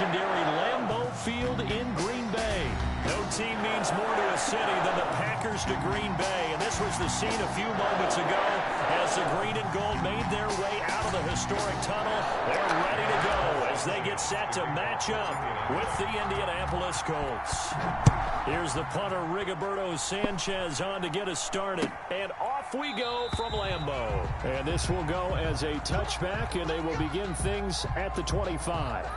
legendary Lambeau Field in Green Bay. No team means more to a city than the Packers to Green Bay. And this was the scene a few moments ago as the green and gold made their way out of the historic tunnel. They're ready to go as they get set to match up with the Indianapolis Colts. Here's the punter, Rigoberto Sanchez, on to get us started. And off we go from Lambeau. And this will go as a touchback, and they will begin things at the 25.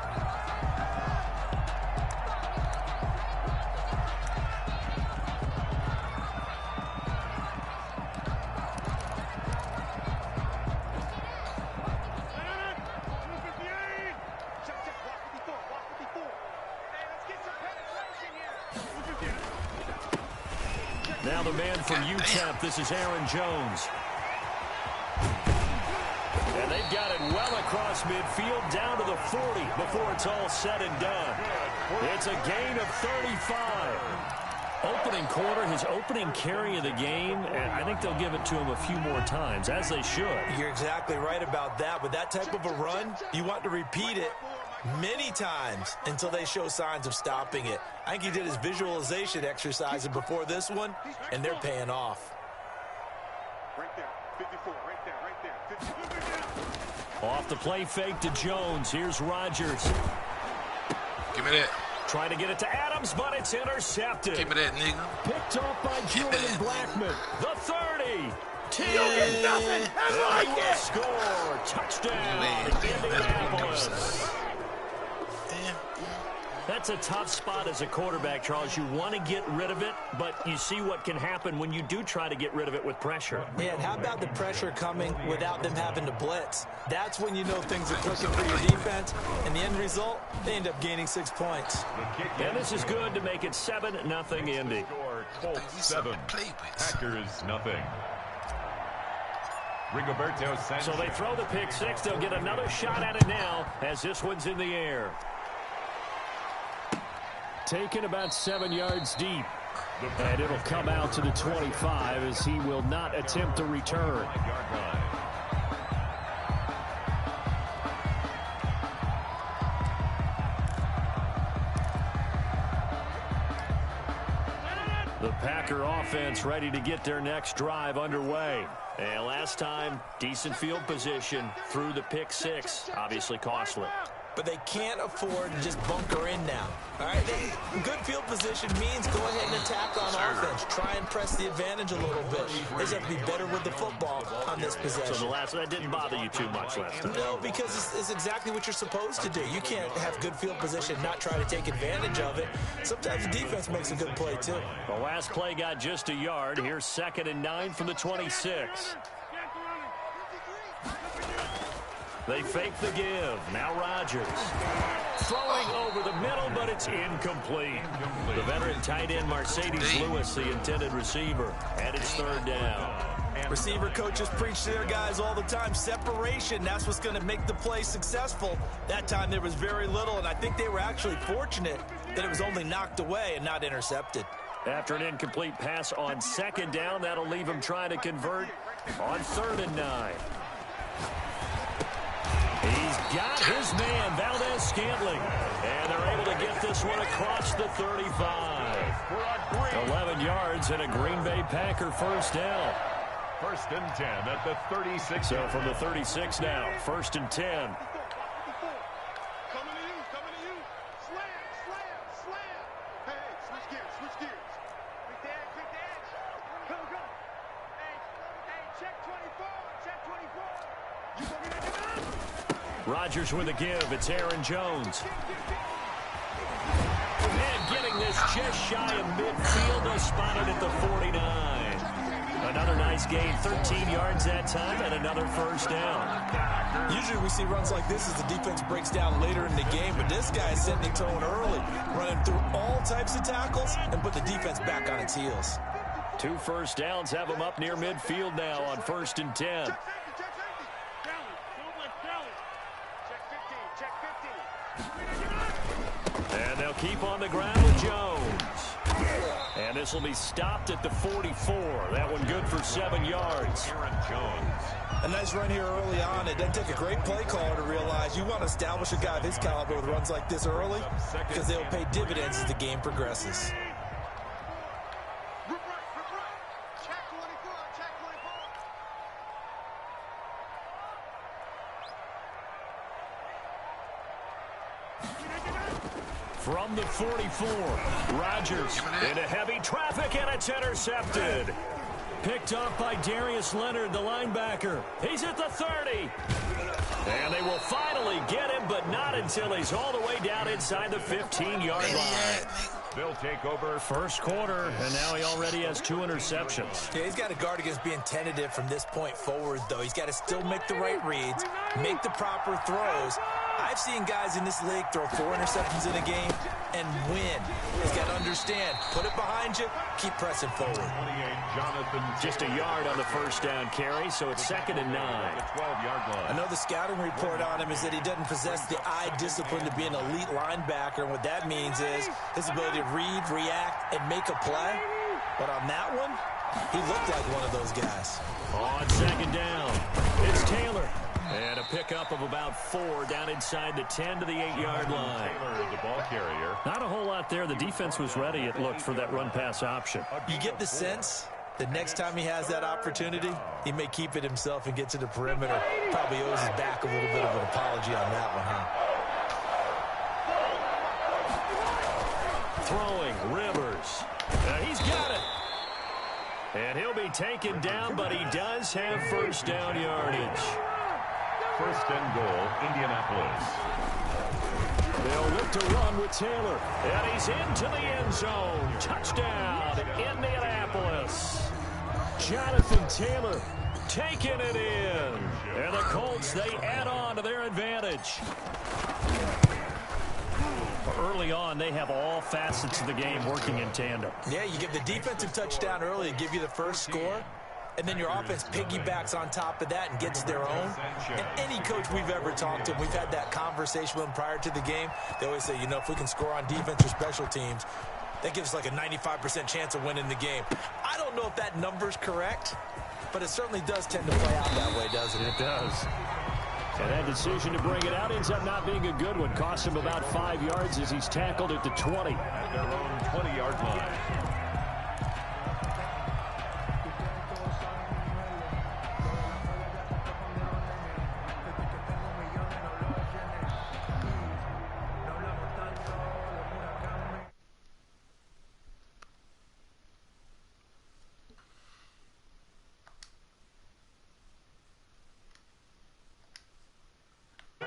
Now the man from UTEP, this is Aaron Jones. And they've got it well across midfield down to the 40 before it's all said and done. It's a gain of 35. Opening quarter, his opening carry of the game, and I think they'll give it to him a few more times, as they should. You're exactly right about that. With that type of a run, you want to repeat it many times until they show signs of stopping it. I think he did his visualization exercise before this one, and they're paying off. Right there, 54, right there, 54. Off the play fake to Jones. Here's Rodgers. Give me that. Trying to get it to Adams, but it's intercepted. Give me that, nigga. Picked off by Julian Blackman. The 30. Get nothing. I like it. Score. Touchdown. Indianapolis. That's a tough spot as a quarterback, Charles. You want to get rid of it, but you see what can happen when you do try to get rid of it with pressure. Yeah, and how about the pressure coming without them having to blitz? That's when you know things are clicking for your defense, and the end result, they end up gaining 6 points. And this is good to make it 7-0 Indy. Colts 7, Packers nothing. Rigoberto Sanchez. So they throw the pick six. They'll get another shot at it now as this one's in the air. Taken about 7 yards deep. And it'll come out to the 25 as he will not attempt a return. The Packer offense ready to get their next drive underway. And last time, decent field position through the pick six. Obviously costly. But they can't afford to just bunker in now. All right, good field position means go ahead and attack on offense. Try and press the advantage a little bit. They just have to be better with the football on this possession. So the last that didn't bother you too much last time. No, because it's exactly what you're supposed to do. You can't have good field position, not try to take advantage of it. Sometimes the defense makes a good play too. The last play got just a yard. Here's 2nd and 9 from the 26. They fake the give. Now Rodgers. Throwing over the middle, but it's incomplete. The veteran tight end Mercedes Lewis, the intended receiver. And it's 3rd down. Receiver coaches preach to their guys all the time. Separation, that's what's going to make the play successful. That time there was very little, and I think they were actually fortunate that it was only knocked away and not intercepted. After an incomplete pass on 2nd down, that'll leave him trying to convert on 3rd and 9. He's got his man, Valdez-Scantling. And they're able to get this one across the 35. 11 yards and a Green Bay Packer 1st down. 1st and 10 at the 36. So from the 36 now, 1st and 10. Coming to you, coming to you. Slam. Hey, switch gears. Quick dash. Go. Hey, check 24. You gonna get it? Rodgers with a give. It's Aaron Jones. And getting this just shy of midfield. They'll spot it at the 49. Another nice gain. 13 yards that time and another 1st down. Usually we see runs like this as the defense breaks down later in the game, but this guy is setting the tone early, running through all types of tackles and put the defense back on its heels. 2 1st downs have them up near midfield now on 1st and 10. And they'll keep on the ground with Jones. And this will be stopped at the 44. That one good for 7 yards. A nice run here early on. It doesn't take a great play caller to realize you want to establish a guy of his caliber with runs like this early because they'll pay dividends as the game progresses. From the 44, Rodgers into heavy traffic, and it's intercepted. Picked up by Darius Leonard, the linebacker. He's at the 30. And they will finally get him, but not until he's all the way down inside the 15-yard line. They'll take over first quarter, and now he already has 2 interceptions. Yeah, he's got to guard against being tentative from this point forward, though. He's got to still make the right reads, make the proper throws. I've seen guys in this league throw 4 interceptions in a game and win. He's got to understand, put it behind you, keep pressing forward. Just a yard on the first down carry, so it's 2nd and 9. I know the scouting report on him is that he doesn't possess the eye discipline to be an elite linebacker, and what that means is his ability to read, react, and make a play. But on that one, he looked like one of those guys. On 2nd down, it's Taylor. And a pickup of about 4 down inside the 10 to the 8-yard line. Taylor, the ball carrier. Not a whole lot there. The defense was ready, it looked, for that run-pass option. You get the sense that next time he has that opportunity, he may keep it himself and get to the perimeter. Probably owes his back a little bit of an apology on that one, huh? Throwing, Rivers. He's got it. And he'll be taken down, but he does have first down yardage. 1st and goal, Indianapolis. They'll look to run with Taylor. And he's into the end zone. Touchdown, Indianapolis. Jonathan Taylor taking it in. And the Colts, they add on to their advantage. Early on, they have all facets of the game working in tandem. Yeah, you give the defensive touchdown early and give you the first score. And then your offense piggybacks on top of that and gets their own. And any coach we've ever talked to, we've had that conversation with them prior to the game. They always say, you know, if we can score on defense or special teams, that gives us like a 95% chance of winning the game. I don't know if that number's correct, but it certainly does tend to play out that way, doesn't it? It does. And that decision to bring it out ends up not being a good one. Cost him about 5 yards as he's tackled at the 20. At their own 20-yard line.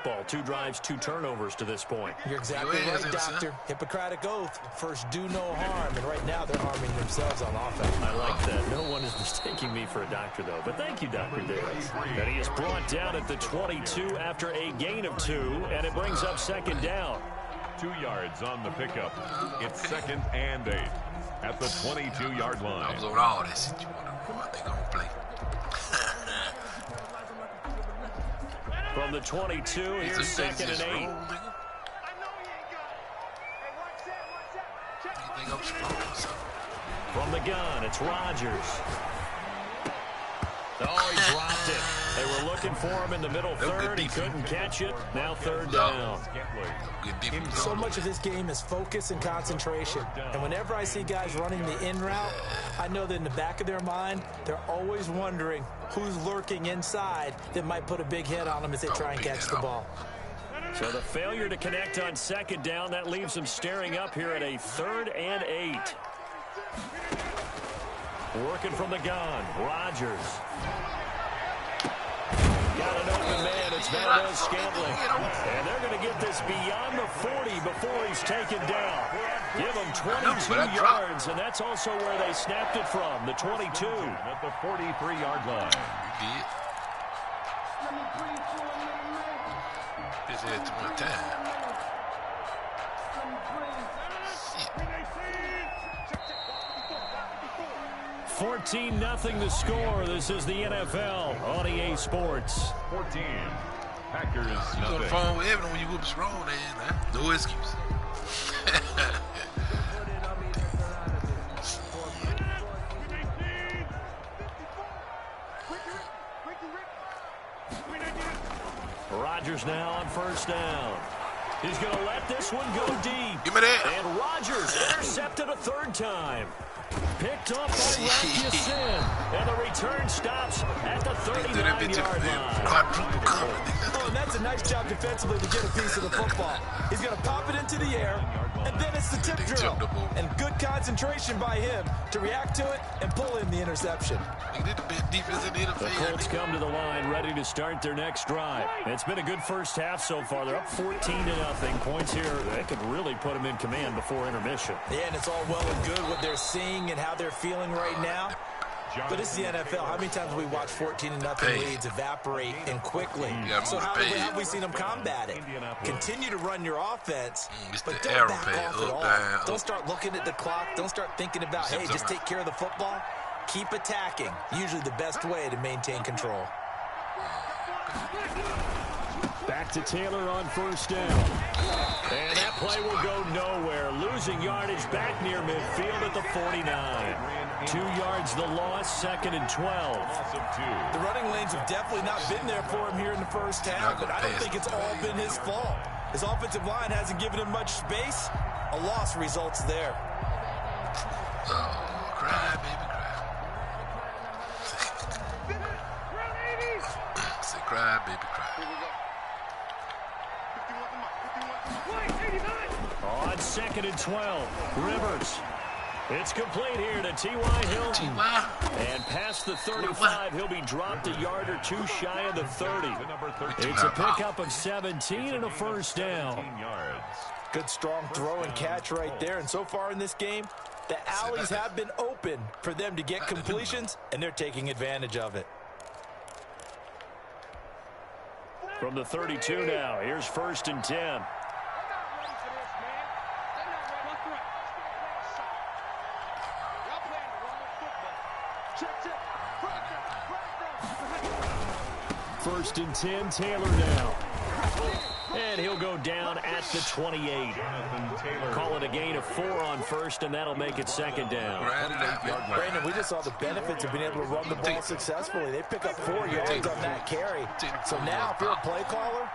Ball, 2 drives, 2 turnovers to this point. You're exactly right, Doctor. Hippocratic oath. First, do no harm. And right now, they're harming themselves on offense. I like that. No one is mistaking me for a doctor, though. But thank you, Dr. Davis. And he is brought down at the 22 after a gain of 2, and it brings up 2nd down. 2 yards on the pickup. It's 2nd and 8 at the 22-yard line. I was on all this. You want to think I'm going to play. From the 22, here's 2nd and 8. From the gun, it's Rodgers. Oh, he dropped it. They were looking for him in the middle third. He couldn't catch it. Now 3rd down. So much of this game is focus and concentration. And whenever I see guys running the in route, I know that in the back of their mind, they're always wondering who's lurking inside that might put a big hit on them as they try and catch the ball. So the failure to connect on 2nd down, that leaves them staring up here at a 3rd and 8. Working from the gun, Rodgers. Got an open man, it's Valdez-Scantling. And they're going to get this beyond the 40 before he's taken down. Give him 22 yards, and that's also where they snapped it from, the 22. At the 43-yard line. You did. This is too much time. 14-0 the score. This is the NFL on EA Sports. 14. Packers. You on the phone with Evan when you whoops wrong, man. No excuse. Steelers now on first down. He's going to let this one go deep. Give me that. And Rodgers intercepted a third time. Picked up by Rakisin. And the return stops at the 39-yard line. Oh, and that's a nice job defensively to get a piece of the football. He's going to pop it into the air, and then it's the tip drill. And good concentration by him to react to it and pull in the interception. The Colts come to the line ready to start their next drive. It's been a good first half so far. They're up 14-0. Points here, they could really put them in command before intermission. Yeah, and it's all well and good what they're seeing and how they're feeling right now. But it's the NFL. How many times have we watched 14-0 leads evaporate and quickly? So how have we seen them combat it? Continue to run your offense, but don't back off at all. Don't start looking at the clock. Don't start thinking about, hey, just take care of the football. Keep attacking. Usually the best way to maintain control. Back to Taylor on first down. And that play will go nowhere. Losing yardage back near midfield at the 49. 2 yards the loss, 2nd and 12. The running lanes have definitely not been there for him here in the first half, but I don't think it's all been his fault. His offensive line hasn't given him much space. A loss results there. Oh, cry, baby, cry. Say cry, baby, cry. On 2nd and 12, Rivers. It's complete here to T.Y. Hilton. And past the 35, he'll be dropped a yard or two shy of the 30. It's a pickup of 17 and a first down. Good strong throw and catch right there. And so far in this game, the alleys have been open for them to get completions, and they're taking advantage of it. From the 32 now, here's 1st and 10. First and 10, Taylor now. And he'll go down at the 28. Call it a gain of 4 on first, and that'll make it 2nd down. Brandon, we just saw the benefits of being able to run the ball successfully. They pick up 4 yards on that carry. So now, if you're a play caller,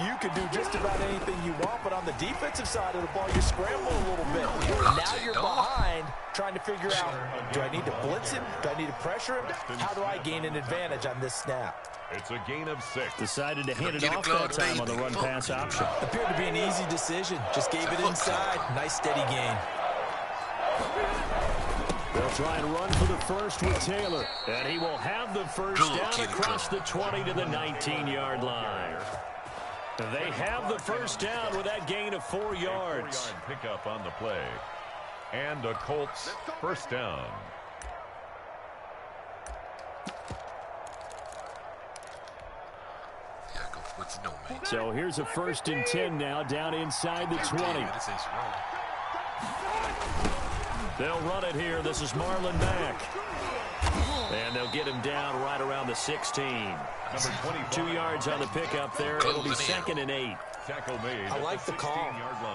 you can do just about anything you want, but on the defensive side of the ball, you scramble a little bit. Now you're behind, trying to figure out, do I need to blitz him? Do I need to pressure him? How do I gain an advantage on this snap? It's a gain of 6. Decided to hand it off that time on the run-pass option. Appeared to be an easy decision. Just gave it inside. Nice, steady gain. They'll try and run for the first with Taylor. And he will have the first down across the 20 to the 19-yard line. They have the first down with that gain of 4 yards. Pickup on the play. And a Colts first down. So here's a 1st and 10 now, down inside the 20. They'll run it here. This is Marlon Mack. And they'll get him down right around the 16. 2 yards on the pickup there. It'll be 2nd and 8. I like the call.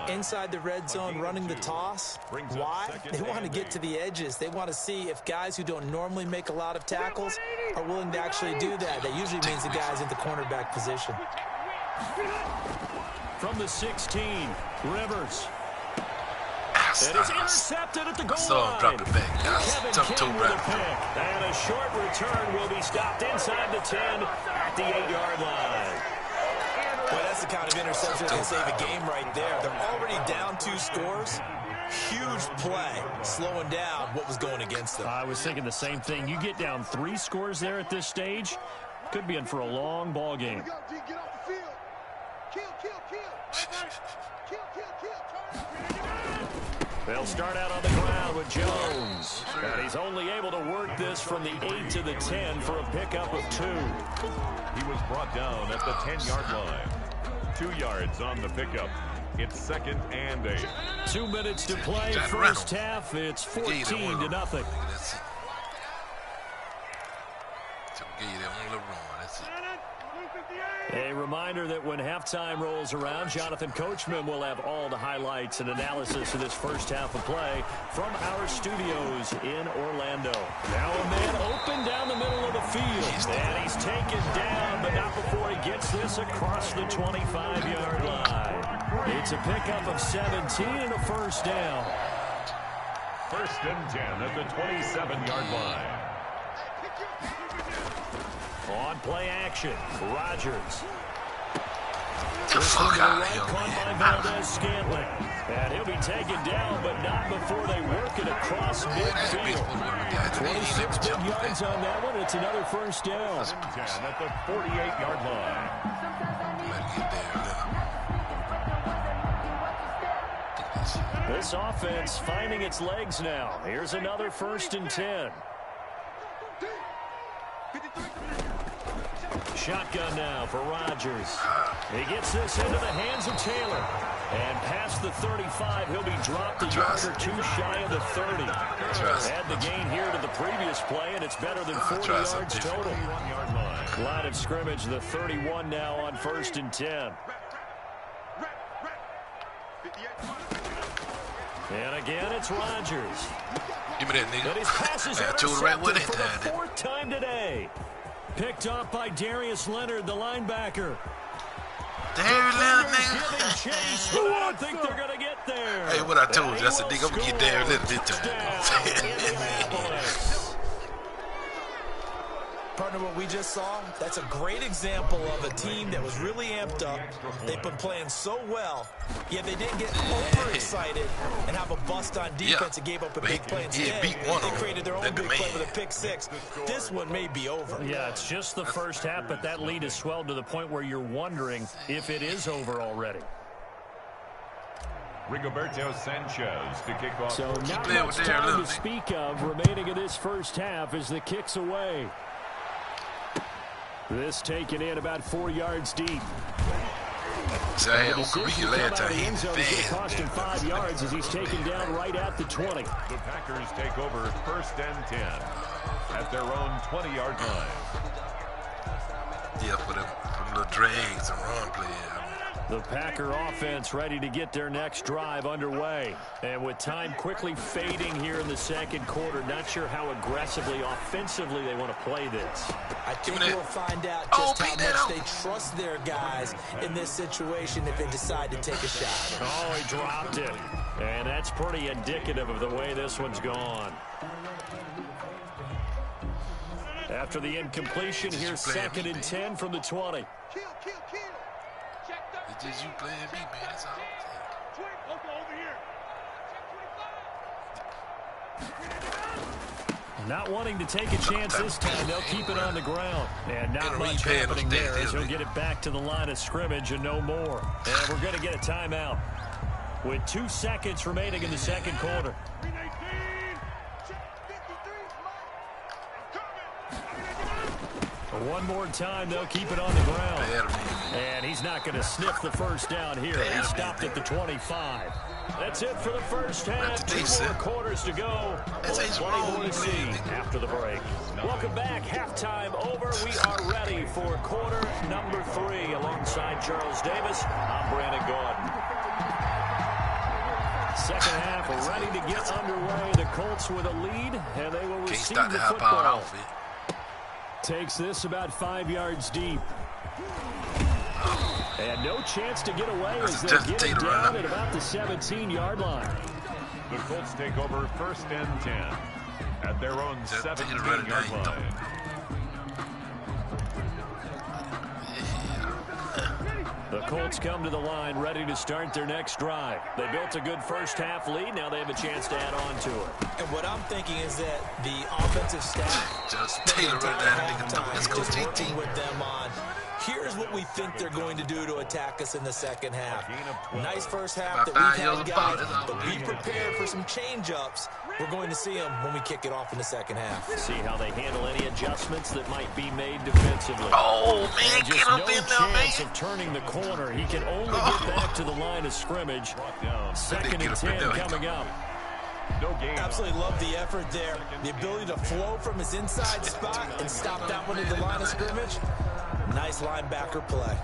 Inside the red zone, running the toss. Why? They want to get to the edges. They want to see if guys who don't normally make a lot of tackles are willing to actually do that. That usually means the guy's in the cornerback position. From the 16, Rivers. It is intercepted at the goal line. Drop it back. Kevin King with a pick. And a short return will be stopped inside the 10 at the 8-yard line. Boy, that's the kind of interception that can save a game right there. They're already down 2 scores. Huge play, slowing down what was going against them. I was thinking the same thing. You get down 3 scores there at this stage, could be in for a long ball game. Get off the field. They'll start out on the ground with Jones. And he's only able to work this from the 8 to the 10 for a pickup of 2. He was brought down at the 10-yard line. 2 yards on the pickup. It's 2nd and 8. 2 minutes to play. First half, it's 14-0. A reminder that when halftime rolls around, Jonathan Coachman will have all the highlights and analysis of this first half of play from our studios in Orlando. Now a man open down the middle of the field. And he's taken down, but not before he gets this across the 25-yard line. It's a pickup of 17 and a first down. First and 10 at the 27-yard line. On play action, Rodgers. Get the fuck out of here, man. And he'll be taken down, but not before they work it across midfield. 26 big yards on that one. It's another first down. 10 at the 48-yard line. This offense finding its legs now. Here's another first and 10. Shotgun now for Rodgers. He gets this into the hands of Taylor. And past the 35, he'll be dropped a yard or two shy of the 30. Add the gain here to the previous play, and it's better than 40 yards total. Line of scrimmage, the 31 now on first and 10. And again, it's Rodgers. Give me that, nigga. And his pass is intercepted for the fourth time today. Picked off by Darius Leonard, the linebacker. Darius Leonard, nigga. Giving chase, but I don't think they're going to get there. Hey, what I told you, I said, nigga, I'm going to get Darius Leonard this time. Partner, what we just saw, that's a great example of a team that was really amped up. They've been playing so well, yet they didn't get overexcited and have a bust on defense and gave up a big play instead. They created their own big play with a pick six. This one may be over. Yeah, it's just the first half, but that lead has swelled to the point where you're wondering if it is over already. Rigoberto Sanchez to kick off. So not much time to speak of remaining in this first half as the kick's away. This taken in about 4 yards deep. So I had last time. He cost him 5 yards as he's taken down right at the 20. The Packers take over first and 10 at their own 20-yard line. Yeah, for them little drags and run play. The Packer offense ready to get their next drive underway. And with time quickly fading here in the second quarter, not sure how aggressively, offensively they want to play this. I think we'll find out just how much they trust their guys in this situation if they decide to take a shot. Oh, he dropped it. And that's pretty indicative of the way this one's gone. After the incompletion, here's second and 10 from the 20. It's just you playing me, man. That's all. Not wanting to take a chance this time, they'll keep it on the ground. And not much happening there as he'll get it back to the line of scrimmage and no more. And we're going to get a timeout with 2 seconds remaining in the second quarter. One more time, they'll keep it on the ground. And he's not going to sniff the first down here. He stopped at the 25. That's it for the first half. 2 more quarters to go. Plenty more to see after the break. Welcome back. Halftime over. We are ready for quarter number 3. Alongside Charles Davis, I'm Brandon Gordon. Second half ready to get underway. The Colts with a lead, and they will receive the football. Takes this about 5 yards deep. And no chance to get away as they're getting down at about the 17-yard line. The Colts take over first and 10 at their own 17-yard line. The Colts come to the line ready to start their next drive. They built a good first half lead. Now they have a chance to add on to it. And what I'm thinking is that the offensive staff just Taylor that nigga. Let's go working with them on here's what we think they're going to do to attack us in the second half. Nice first half that we've had, guys, but be prepared for some change-ups. We're going to see them when we kick it off in the second half. See how they handle any adjustments that might be made defensively. Oh, man, get up in there, man. Of turning the corner. He can only get back to the line of scrimmage. Second and 10 coming up. Absolutely love the effort there. The ability to flow from his inside spot and stop that one at the line of scrimmage. Nice linebacker play.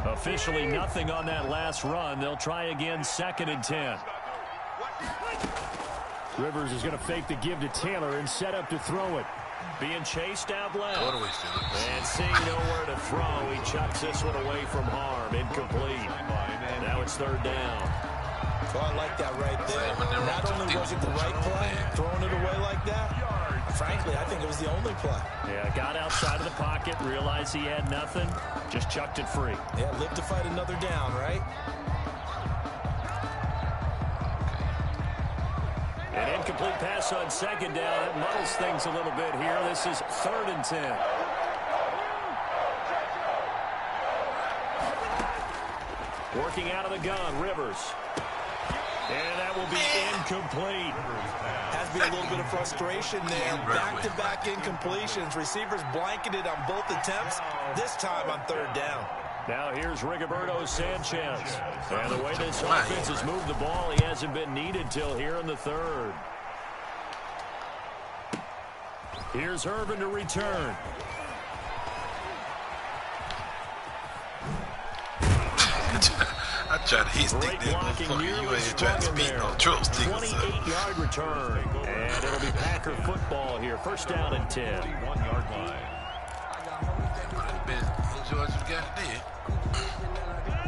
Officially nothing on that last run. They'll try again, 2nd and 10. Rivers is going to fake the give to Taylor and set up to throw it. Being chased out left. And seeing nowhere to throw, he chucks this one away from harm. Incomplete. Now it's 3rd down. So I like that right there. Not only was it the right play, throwing it away like that, frankly, I think it was the only play. Yeah, got outside of the pocket, realized he had nothing, just chucked it free. Yeah, live to fight another down, right? An incomplete pass on 2nd down. It muddles things a little bit here. This is 3rd and 10. Working out of the gun, Rivers. And that will be incomplete. Has been a little bit of frustration there. Back-to-back incompletions. Receivers blanketed on both attempts, this time on 3rd down. Now here's Rigoberto Sanchez. And the way this offense has moved the ball, he hasn't been needed till here in the 3rd. Here's Irvin to return. I tried to hit stick that motherfucker. You ain't trying to speak no truth. 28-yard return. And it'll be Packer football here. 1st down and 10. 1-yard line.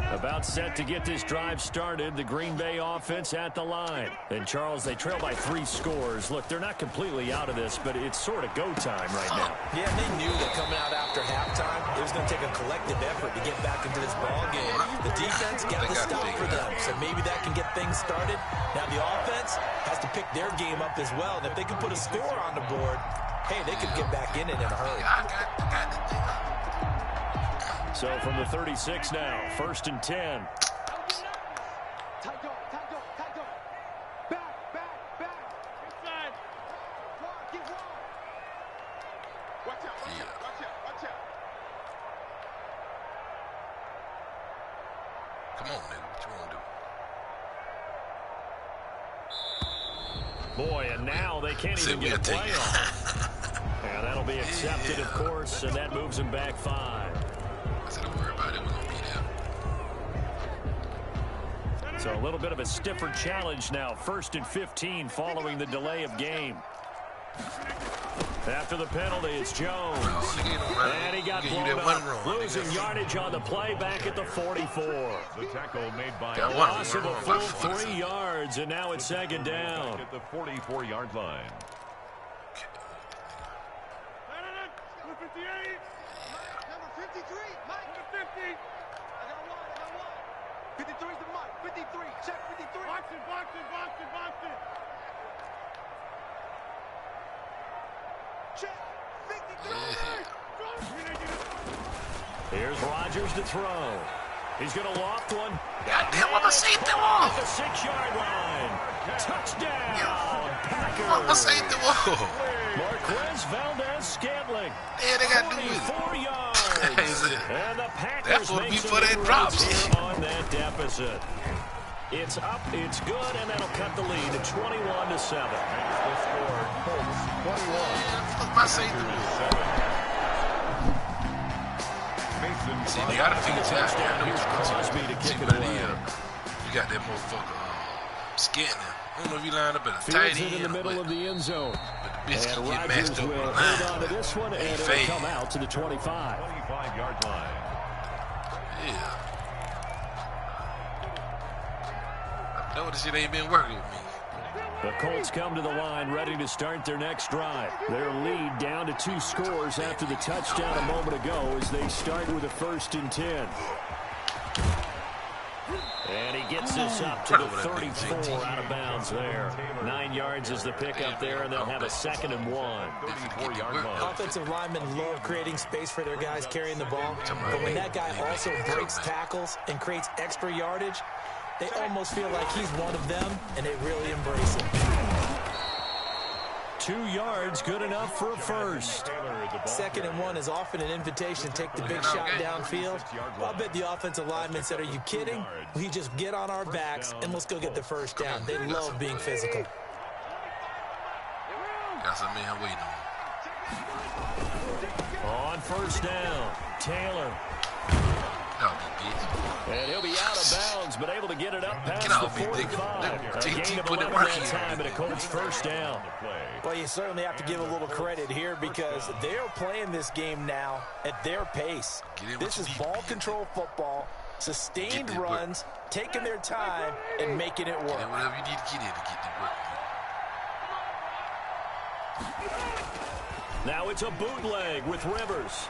About set to get this drive started. The Green Bay offense at the line. And, Charles, they trail by 3 scores. Look, they're not completely out of this, but it's sort of go time right now. Yeah, they knew that coming out after halftime, it was going to take a collective effort to get back into this ball game. The defense got the stop for them, so maybe that can get things started. Now the offense has to pick their game up as well. And if they can put a score on the board, hey, they could get back in it in a hurry. So from the 36 now, 1st and 10. Come on, nigga. What you want to do? Boy, and now they can't even get a play on. And that'll be accepted, of course, and that moves him back 5. So a little bit of a stiffer challenge now. 1st and 15 following the delay of game. After the penalty, it's Jones. And he got blown up. Losing yardage on the play back at the 44. The tackle made by a loss of a full 3 yards, and now it's 2nd down. At the 44-yard line. Number 53, Mike. Number 50. I got one. 53 is the Mike. 53. Check 53. Box it. Check 53. Here's Rodgers to throw. He's going to loft one. Goddamn, I'm going to save the wall. At the 6-yard line. Touchdown, Packers. I'm going to save the wall. Marquez Valdez-Scantling. Yeah, they got to do it. 24 yards. And the Packers that's what make before some they drops on that deficit. It's up, it's good, and that'll cut the lead to 21-7. They scored 21. Fuck my safety. See, they got to figure it out. Here's Crosby to kick it away. You got that motherfucker scanning. I don't know if you lined up at a tight Fields end. it in the middle of the end zone. But the bitch And can get Rodgers matched up will with hold on to line. this one, and it'll come out to the 25. 25-yard line. Yeah. I know this shit ain't been working with me. The Colts come to the line ready to start their next drive. Their lead down to 2 scores after the touchdown a moment ago as they start with a 1st and 10. And he gets this up to the 34 out of bounds there. 9 yards is the pickup there, and they'll have a 2nd and 1. 34-yard line. Offensive linemen love creating space for their guys carrying the ball. But when that guy also breaks tackles and creates extra yardage, they almost feel like he's one of them, and they really embrace it. 2 yards, good enough for a first. 2nd and 1 is often an invitation to take the big shot downfield. I'll bet the offensive linemen said, are you kidding? We just get on our backs, and let's go get the first down. They love being physical. Got some man waiting on. On first down, Taylor. And he'll be out of bounds, but able to get it up past the 45. A gain of 11 that time, and a Colts first down. Well, you certainly have to give a little credit here because they're playing this game now at their pace. This is ball control football, sustained runs, taking their time, and making it work. Whatever you need to get in to get the work. Now it's a bootleg with Rivers.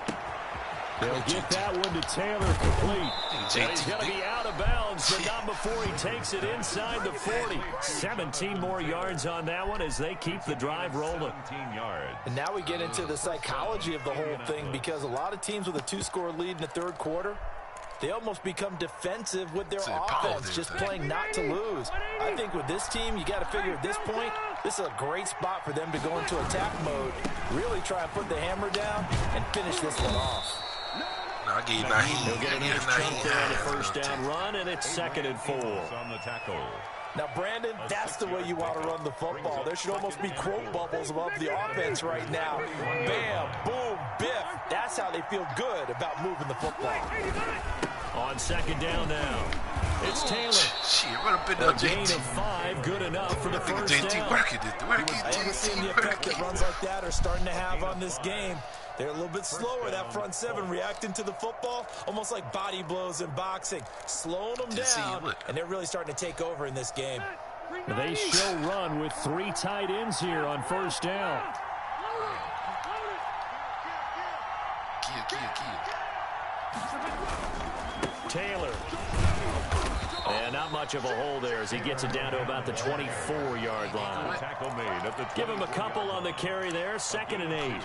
They'll get that one to Taylor complete. And he's going to be out of bounds, but not before he takes it inside the 40. 17 more yards on that one as they keep the drive rolling. 17 yards. And now we get into the psychology of the whole thing because a lot of teams with a 2-score lead in the third quarter, they almost become defensive with their offense, just playing not to lose. I think with this team, you got to figure at this point, this is a great spot for them to go into attack mode, really try and put the hammer down and finish this one off. He'll get a nice chunk there on the first down run, and it's 2nd and 4. On the tackle. Now, Brandon, that's the way you want to run the football. There should almost be quote bubbles above the offense right now. Bam, boom, biff. That's how they feel good about moving the football. On 2nd down now, it's Taylor. Shit, what up in A gain of 5, good enough for the first down. I haven't seen the effect that runs like that are starting to have on this game. They're a little bit slower, that front seven, reacting to the football, almost like body blows in boxing, slowing them down, and they're really starting to take over in this game. They still run with 3 tight ends here on first down. Taylor. And not much of a hole there as he gets it down to about the 24-yard line. Tackle made at the Give him a couple on the carry there, 2nd and 8.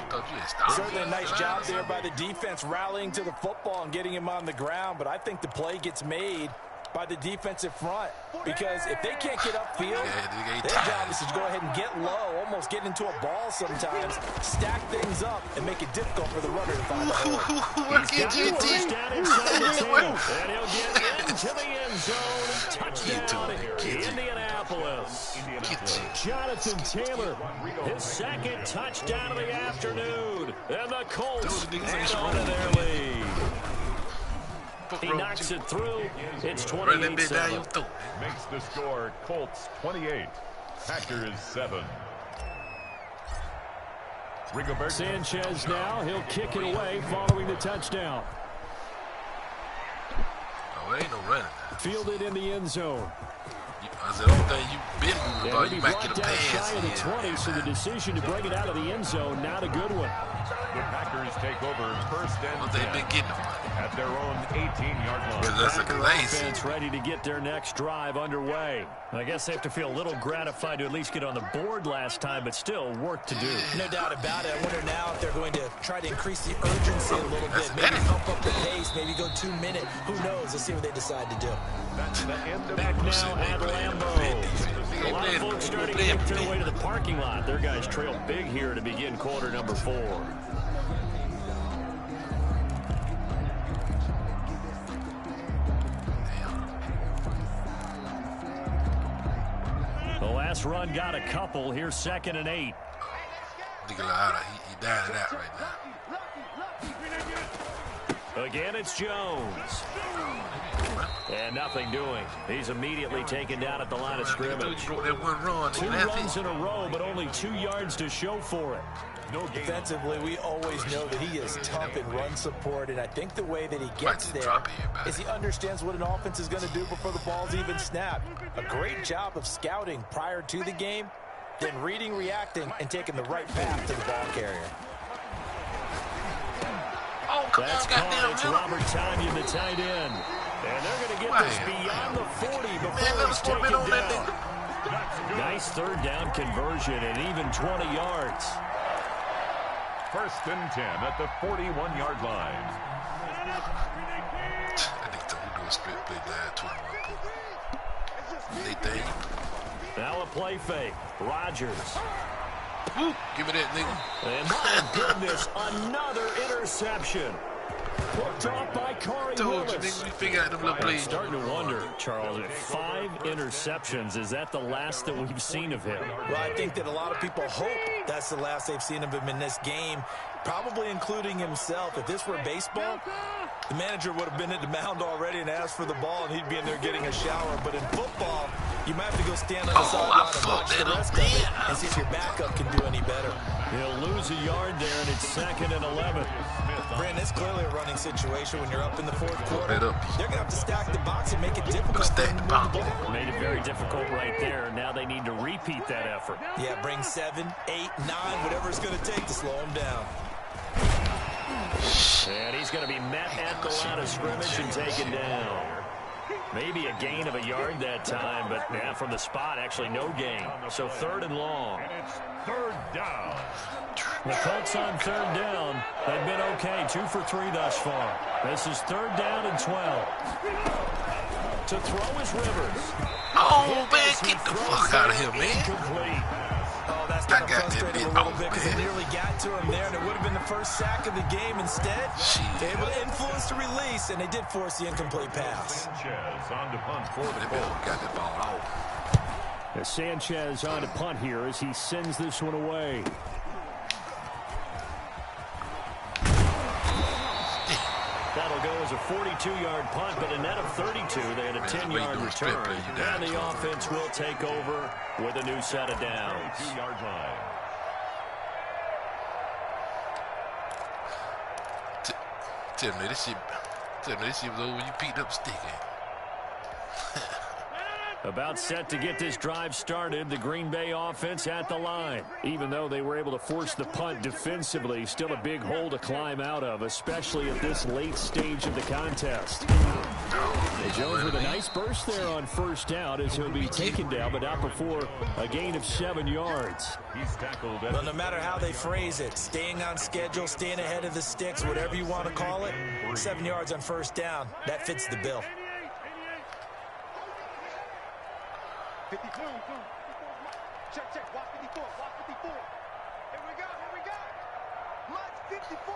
Certainly a nice job there by the defense rallying to the football and getting him on the ground, but I think the play gets made by the defensive front because if they can't get upfield, their job is to go ahead and get low, almost get into a ball sometimes, stack things up, and make it difficult for the runner to find the hole. He's got the first down inside the 10, and he'll get into the end zone. Touchdown, Indianapolis. Jonathan Taylor, his 2nd touchdown of the afternoon, and the Colts add on to their lead. He knocks it through. It's 28-7. Makes the score Colts 28, Packers 7. Sanchez now. He'll kick it away following the touchdown. Oh, ain't no running. Fielded in the end zone. That's the only thing you've been moving about. You might get a pass. Shy of the 20, so the decision to bring it out of the end zone, not a good one. The Packers take over first and 10 they've been getting at their own 18-yard line. That's a Offense ready to get their next drive underway. I guess they have to feel a little gratified to at least get on the board last time, but still work to do. No doubt about it. I wonder now if they're going to try to increase the urgency a little bit. Maybe pump up the pace, maybe go 2-minute. Who knows? Let's see what they decide to do. Back now at Lambeau. A lot of folks starting to make their way to the parking lot. Their guys trail big here to begin quarter number 4. The last run got a couple. Here's 2nd and 8. He died of that right now. Again, it's Jones. And nothing doing. He's immediately taken down at the line of scrimmage. 2 runs in a row, but only 2 yards to show for it. Defensively, we always know that he is tough in run support, and I think the way that he gets there is he understands what an offense is going to do before the ball's even snapped. A great job of scouting prior to the game, then reading, reacting, and taking the right path to the ball carrier. That's caught. It's Robert Tonyan, the tight end. And they're going to get this beyond the 40 before he's taken down. Nice 3rd down conversion and even 20 yards. First and 10 at the 41-yard line. I think the who doing split play died 21 points. Now a play fake. Rodgers. Woo, give me that, nigga. And my goodness, another interception. Dropped by Corey Told you, Willis. nigga, we figure out them little I'm plays. starting to wonder, Charles, if 5 interceptions, is that the last that we've seen of him? Well, I think that a lot of people hope that's the last they've seen of him in this game, probably including himself. If this were baseball, the manager would have been at the mound already and asked for the ball, and he'd be in there getting a shower. But in football, you might have to go stand on the sideline and watch the rest of it and see if your backup can do any better. He'll lose a yard there, and it's 2nd and 11. Brandon, it's clearly a running situation when you're up in the fourth quarter. They're going to have to stack the box and make it difficult for them to move the ball. Made it very difficult right there. Now they need to repeat that effort. Yeah, bring 7, 8, 9, whatever it's going to take to slow him down. And he's going to be met at the line of scrimmage and taken down. Maybe a gain of a yard that time, but yeah, from the spot, actually no gain. So 3rd and long. And it's 3rd down. The Colts on 3rd down. They've been okay, 2 for 3 thus far. This is 3rd down and 12. To throw is Rivers. Oh, man, get the fuck out of here, man. Incomplete. Oh, that's kind of frustrating a little bit because it nearly got to him there, and it would have been the first sack of the game. Instead, they were able to influence the release, and they did force the incomplete pass. Sanchez on to punt for the Colts. Got that ball out. As Sanchez on to punt here as he sends this one away. That'll go as a 42-yard punt, but a net of 32. They had a 10-yard return. And the offense will take over with a new set of downs. 2-yard line. Tell me this shit was over. You picked up sticky. About set to get this drive started, the Green Bay offense at the line. Even though they were able to force the punt defensively, still a big hole to climb out of, especially at this late stage of the contest. Jones with a nice burst there on 1st down as he'll be taken down, but not before a gain of 7 yards. He's tackled. Well, no matter how they phrase it, staying on schedule, staying ahead of the sticks, whatever you want to call it, 7 yards on 1st down, that fits the bill. 54. Check. Watch 54. Here we go. Mike 54.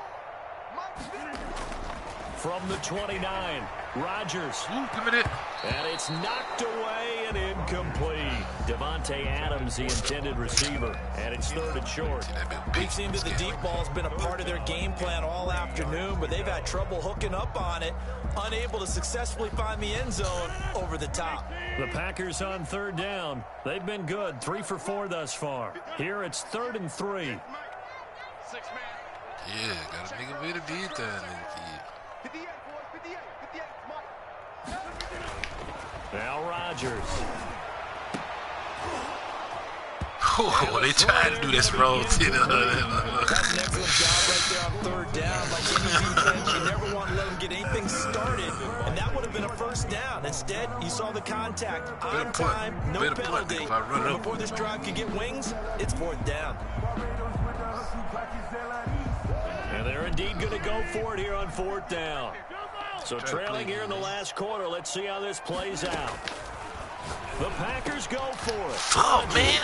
From the 29, Rodgers. And it's knocked away and incomplete. Devontae Adams, the intended receiver. And it's 3rd and short. We've seen that the deep ball's been a part of their game plan all afternoon, but they've had trouble hooking up on it, unable to successfully find the end zone over the top. The Packers on 3rd down. They've been good, 3 for 4 thus far. Here it's 3rd and 3. 6 man. Yeah, got a nigga way to be done. 58, boys. 58. Mike. Now Rodgers. Oh, they trying to do this wrong. That's an excellent job right there on 3rd down. Like any defense, you never want to let them get anything started, and that would have been a 1st down. Instead, you saw the contact on time, no penalty. And before this drive could get wings, it's 4th down. And they're indeed going to go for it here on 4th down. So trailing here in the last quarter, let's see how this plays out. The Packers go for it. Oh, man.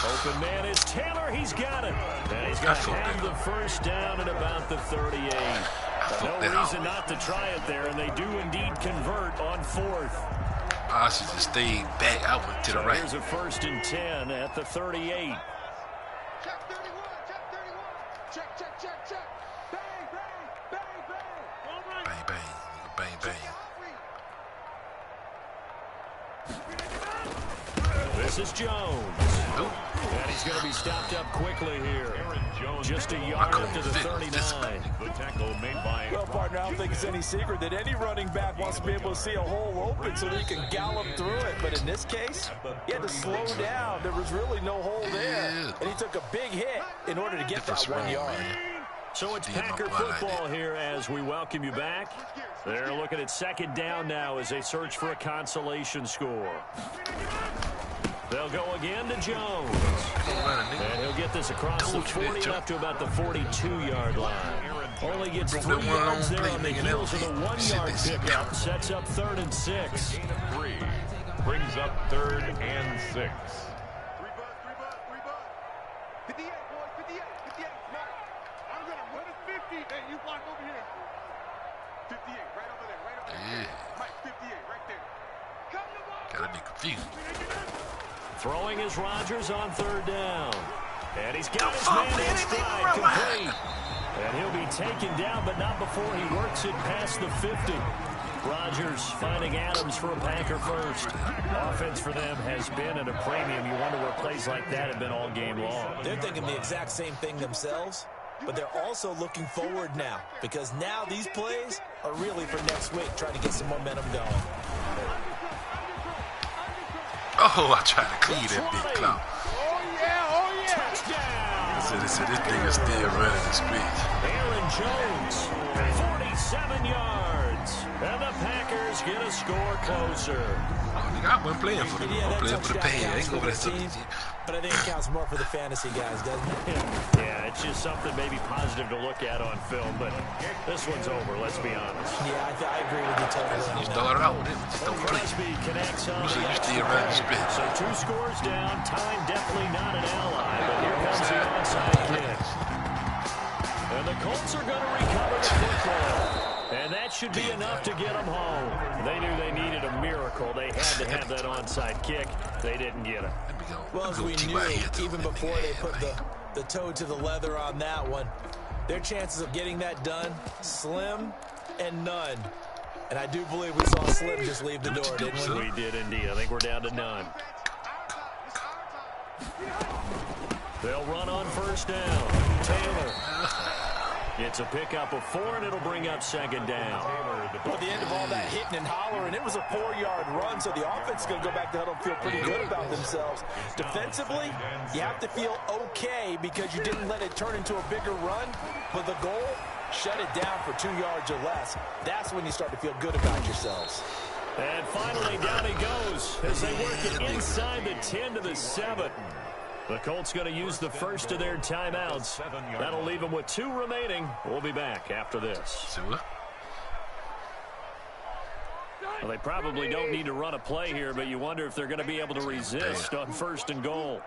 Open man is Taylor. He's got it. And he's going to have the 1st down at about the 38. No reason not to try it there, and they do indeed convert on 4th. I should just stay back. I went to the right. Here's a 1st and 10 at the 38. Check 31. Check. Bang. Bang. This is Jones. And he's going to be stopped up quickly here. Just a yard up to the 39. The tackle made by... Well, partner, I don't think it's any secret that any running back wants to be able to see a hole open so that he can gallop through it. But in this case, he had to slow down. There was really no hole there. And he took a big hit in order to get that 1 yard. So it's Packer football here as we welcome you back. They're looking at 2nd down now as they search for a consolation score. They'll go again to Jones. And he'll get this across the 40 up to about the 42-yard line. Only gets 3 yards there on the heels of the 1-yard pickup. Sets up 3rd and 6. Gain of 3. Brings up 3rd and 6. 3 bus. 58, boys. 58. I'm going to run a 50. Hey, you block over here. Yeah. Gotta be confused. Throwing is Rodgers on third down. And he's got his man in stride, complete. And he'll be taken down, but not before he works it past the 50. Rodgers finding Adams for a Packer first. Offense for them has been at a premium. You wonder where plays like that have been all game long. They're thinking the exact same thing themselves, but they're also looking forward now because now these plays are really for next week, trying to get some momentum going. Oh, I tried to clean that big clout. Touchdown! They said this nigga still running the streets. Aaron Jones, 47 yards. And the Packers get a score closer. Oh, nigga, I wasn't playing for them. I'm playing for the pay. I ain't going for that stuff. But I think it counts more for the fantasy guys, doesn't it? Yeah, it's just something maybe positive to look at on film, but this one's over, let's be honest. Yeah, I agree with you totally. You started out with it, just don't play. Crosby connects on So the you still running the street. So 2 scores down, time definitely not an ally, but here comes the onside kick. And the Colts are going to recover the football. And that should be enough to get them home. They knew they needed a miracle. They had to have that onside kick. They didn't get it. Well, as we knew, even before they put the toe to the leather on that one, their chances of getting that done, slim and none. And I do believe we saw Slim just leave the door, didn't we? We did indeed. I think we're down to none. They'll run on first down. Taylor. It's a pickup of 4, and it'll bring up second down. Well, at the end of all that hitting and hollering, it was a 4-yard run, so the offense is going to go back to huddle and feel pretty good about themselves. Defensively, you have to feel okay because you didn't let it turn into a bigger run, but the goal, shut it down for 2 yards or less. That's when you start to feel good about yourselves. And finally, down he goes as they work it inside the 10 to the 7. The Colts going to use the first of their timeouts. That'll leave them with 2 remaining. We'll be back after this. Well, they probably don't need to run a play here, but you wonder if they're going to be able to resist on first and goal.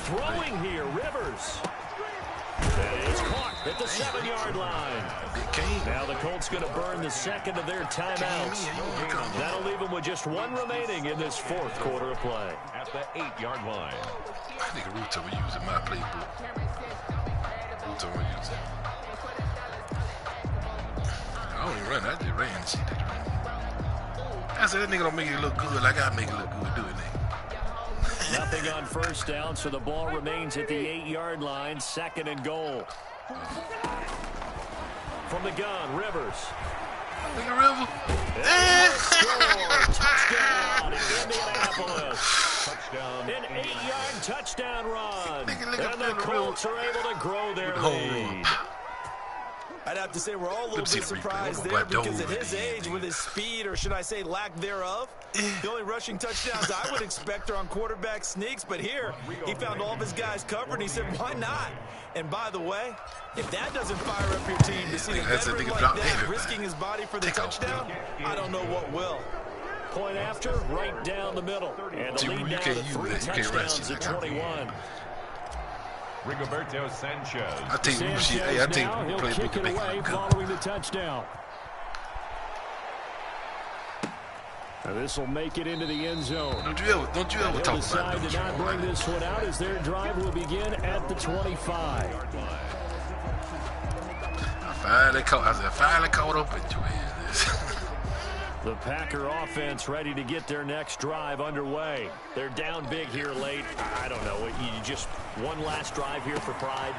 Throwing here, Rivers. That is caught at the 7-yard line. Now the Colts going to burn the second of their timeouts. That'll leave them with just 1 remaining in this 4th quarter of play. At the 8-yard line. I think Ruto will use in my playbook. Ruto will use it. I don't even run. I just ran. See that run. I said that nigga don't make it look good. I gotta make it look good, do it, nigga. Nothing on first down, so the ball remains at the 8-yard line. 2nd and goal. From the gun, Rivers. Nigga, River. Touchdown in Indianapolis. Touchdown. An 8-yard touchdown run. And the Colts are able to grow their lead. I'd have to say we're all a little bit surprised there because at his age, with his speed, or should I say lack thereof, the only rushing touchdowns I would expect are on quarterback sneaks. But here, he found all of his guys covered, and he said, why not? And by the way, if that doesn't fire up your team to see a veteran like that risking his body for the touchdown, I don't know what will. Point after, right down the middle. And the lead down to 3 touchdowns at 21. Rigoberto Sanchez. I think he'll kick it away following the touchdown. Now this will make it into the end zone. Don't you ever talk decide about to not bring this one out as their drive will begin at the 25. I finally caught up with you. The Packer offense ready to get their next drive underway. They're down big here late. I don't know. You just one last drive here for pride.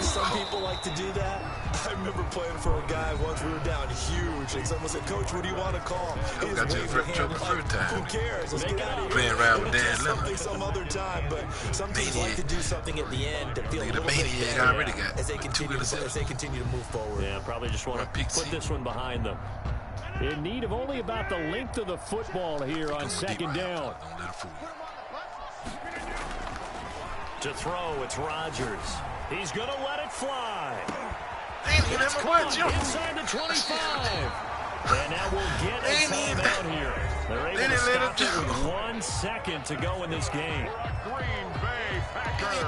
Some people like to do that. I remember playing for a guy once. We were down huge, and someone said, "Coach, what do you want to call?" Got you for trouble first time. Who cares? Let's get out of here. Playing around with Dan Lemon. Some other time, but some teams like to do something at the end to feel a little bit better already got as they continue to move forward. Yeah, probably just want to put this one behind them. In need of only about the length of the football here on 2nd down. To throw, it's Rodgers. He's going to let it fly. It's caught inside the 25. And now we'll get a timeout here. They're able to stop it with 1 second to go in this game. Green Bay Packers.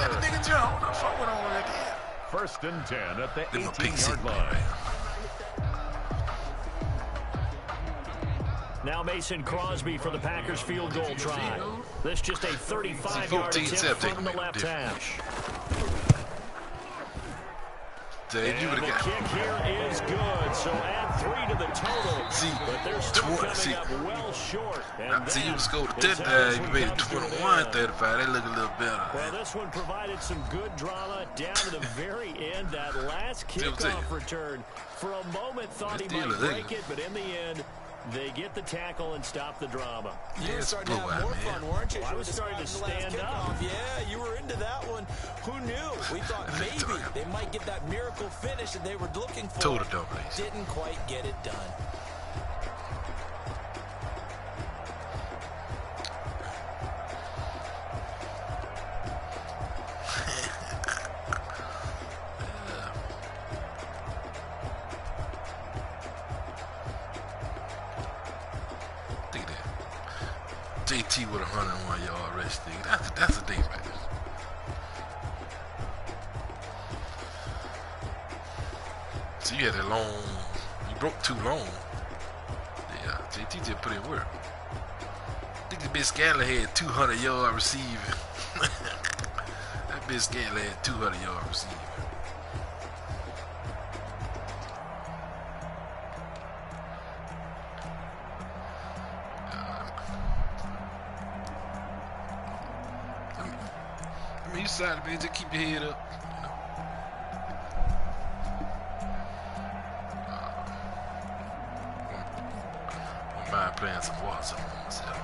1st and 10 at the 18-yard line. Now Mason Crosby for the Packers field goal try. This just a 35-yard attempt from the left hash. Dave, you And the kick here is good, so add 3 to the total. But they're still coming up well short. And see, you scored that 10 is how times, this you one made it comes to an 21-35. end. They look a little better. Well, this one provided some good drama down to the very end. That last kickoff return, for a moment thought he might break it, but in the end, they get the tackle and stop the drama. You were starting to have more fun, weren't you? Well, I was starting to stand up. Yeah, you were into that one. Who knew? We thought maybe they might get that miracle finish that they were looking for. Total dummies. Didn't quite get it done. JT with a 101-yard rush thing. That's a day right there. So you had a long, you broke too long. Yeah, JT just put in work. I think the big Scanlon had 200-yard receiving. That big Scanlon had 200-yard receiving. You side, man, just keep your head up. I don't mind playing some Warzone myself.